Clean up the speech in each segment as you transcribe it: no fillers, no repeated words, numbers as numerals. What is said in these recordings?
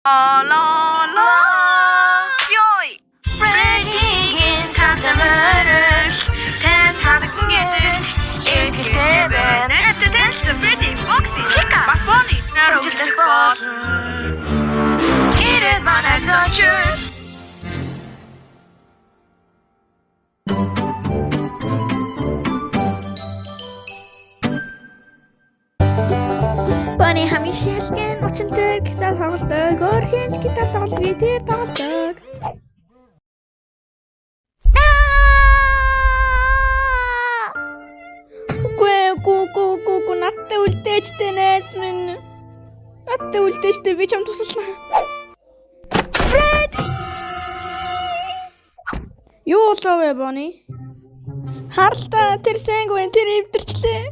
La la la. Joy. Freddy in the murders. 10,000 get it. Heaven. That's the Freddy, Foxy, Chica, Buzz Bunny. Now just the boss. Eat it, man, I touch it. Bunny хamisha ялгэн очинтэй гитар тоглодог. Өөрхөн гитар тоглодог. Тэр тоглодог. Гүү надтай үлдээжтэй найз минь. Надтай үлдээжтэй би чам тусална. Freddy! Юу болов Bunny? Харлаа тэр сэнгвэн тэр эвдэрчлээ.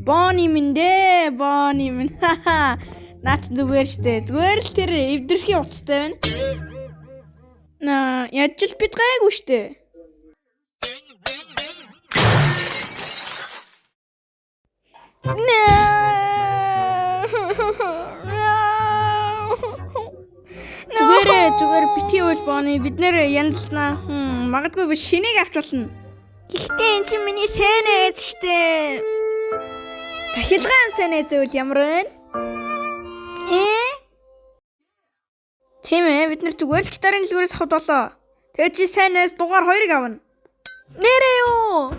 Bunny минь. Наач зүгээр штэ. Зүгээр л тэр эвдэрхийн утастай байна. Яаж ч бид гайгүй штэ. Зүгээр битгий бол Bunny бид нэр янзлнаа. Магадгүй би шинийг авч болно. Гэхдээ эн чинь миний сайн найз штэ. Захилгаан сайн найз үл ямар вэ? Тийм ээ, бид нар зүгээр л гитарын дэлгүүрээс авах болоо. Тэгээ чи сайн найз дугаар 2-ыг авна. Нэрээ юу?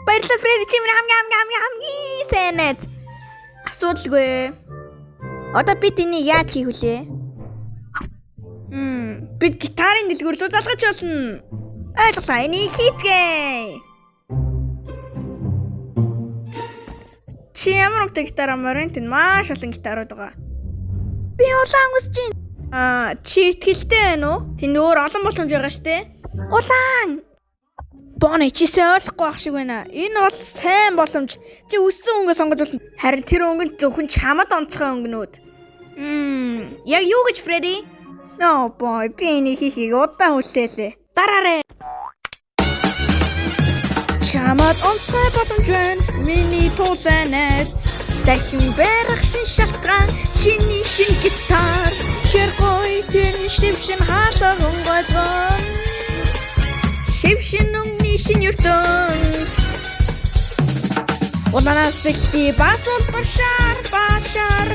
Баярлалаа Фредди, чи миний хамгийн сайн найз. Асуудалгүй. Одоо бид энийг яаж хийх вүлээ? Бид гитарын дэлгүүр рүү залгаж болно. Ойлголаа, энийг хийцгээе. Чи ямар өгтэй гитар амарын тэнд маш олон гитарууд байгаа. Би улаан хүсэж байна. Чи итгэлтэй байна уу? Тэнд өөр олон боломж байгаа штэ. Улаан. Bunny чи ойлгохгүй ах шиг байна. Энэ бол сайн боломж. Чи өссөн өнгөө сонгож болно. Харин тэр өнгө нь зөвхөн чамд онцгой өнгөнүүд. Яг юу гэж Freddy? No boy, би энийг хийхийг удаан хүлээлээ. Дараарай. Чамд онцгой боломж байна. Миний туулсан найз. Дахин барах шин шалтгаан. Чиний шин гитар. Хэр гоё тэр шившин хаалга өнгөйгөн. Шившин өнгөний шин ертөнд. Улаанаас эхлэе баазуул башаар.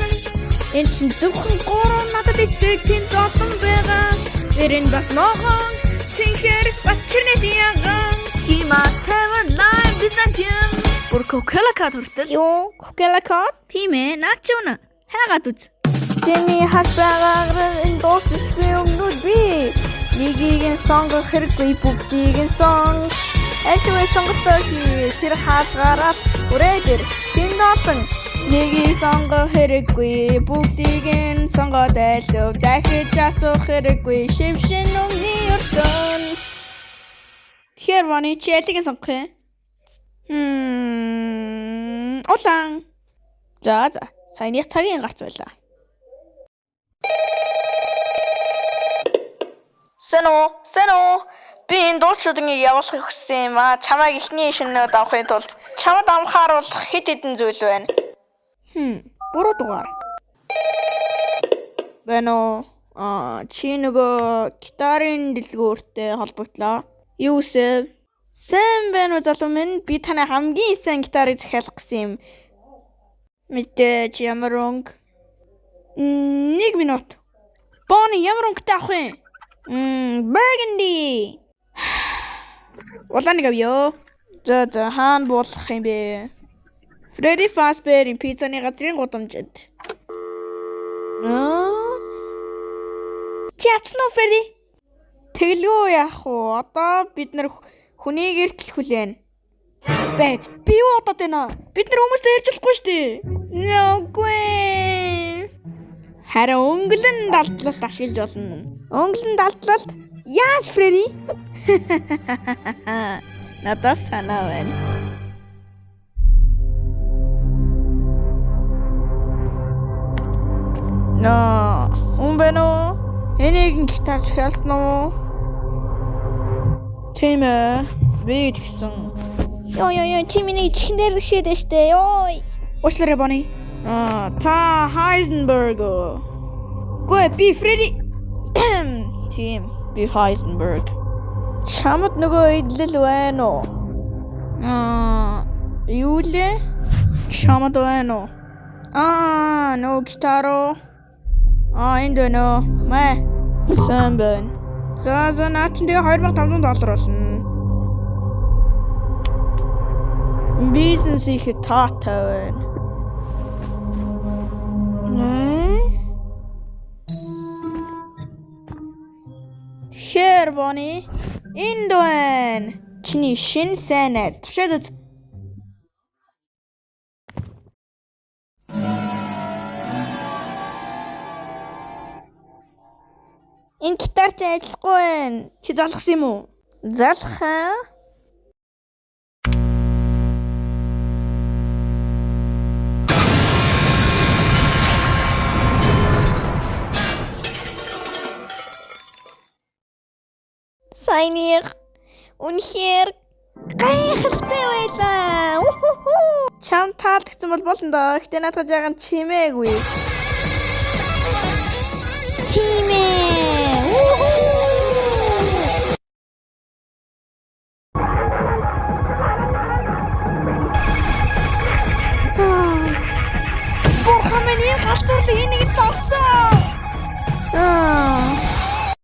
Энд чинь зөвхөн 3 надад итэг тэнд олон байгаа. Эрен бас ногоон. Цэнхэр бас чирнэш яган. Хима 7 Line Byzantium. Бүр Coca-Cola код хүртэл. Юу? Coca-Cola код? Тийм ээ, наач юу? Хайгаад үз. Чиний хас байгаагаар энэ дуусахгүй өмнөд би нэгийг сонгох хэрэггүй бүгдийг нь сонг. Элвэ сонголтоо хий. Тэр хаалгаараа хүрээдэр тэнд олон нэгийг сонгох хэрэггүй бүгдийг нь сонгоод элв дахиж асуух хэрэггүй шившин өнгөний ертөнд. Тэгэхээр Bunny чи ялыг нь сонгох юм? Улаан. За саяных цагийн гарц байлаа. Сэно. Би энэ дуулчдын явуулахыг хүссэн юм аа. Чамайг ихний шинээр авахын тулд чамд амхааруулах хэд хэдэн зүйл байна. Буруу дугаар. Бэно. Чи нөгөө гитарын дэлгүүртэй холбогдлоо. Юу вэ? Сайн байна уу залуу минь? Би танай хамгийн сайн гитарыг захиалах гэсэн юм. Мэдээж ямар өнгө? 1 минут. Bunny ямар өнгөтэй авах юм? Burgundy. Улааныг авъё. За хаана буулгах юм бэ? Freddy Fazbear-ийн пиццаны газрын гудамжид. Чи авсан уу Freddy? Тэглгүй яах вэ? Одоо бид нар хүнийг эртэл хүлээн. Бэт. Би юу бодоод байна? Бид нар хүмүүстэй ярьж болохгүй шүү дээ. Нүггүй. Харин өнгөлн далдлалт ашиглаж болно. Өнгөлн далдлалт? Яаж Freddy? Надад санаа байна. Умбэно. Энийг гитар захиалсан уу? Тийм ээ. Би тэгсэн. Ёо чи миний чихнэр шидэж штэ ёо. Уучлаарай Bunny. Та Heisenberg. Гүй би Фредди. Тийм би Heisenberg. Чамд нөгөө идэл байна уу? Юу лээ? Чамд байна уу? Нөгөө гитаро. Энд байна. Мэ. Сайн байна. За наач тэгээ $2500 болно. Бизнес их таатай байна. Тэгэхээр Bonnie энд байна. Чиний шин сайн найз. Тушаад үз. Энэ гитар чи ажиллахгүй байна. Чи залгсан юм уу? Залах аа? Сайнер үнэхээр гайхалтай байлаа. Чам таалагдсан бол болно доо. Гэтэ надад жаахан чимээгүй. Чимээ. Бурхан минь энэ халтурлыг энийг зогсоо.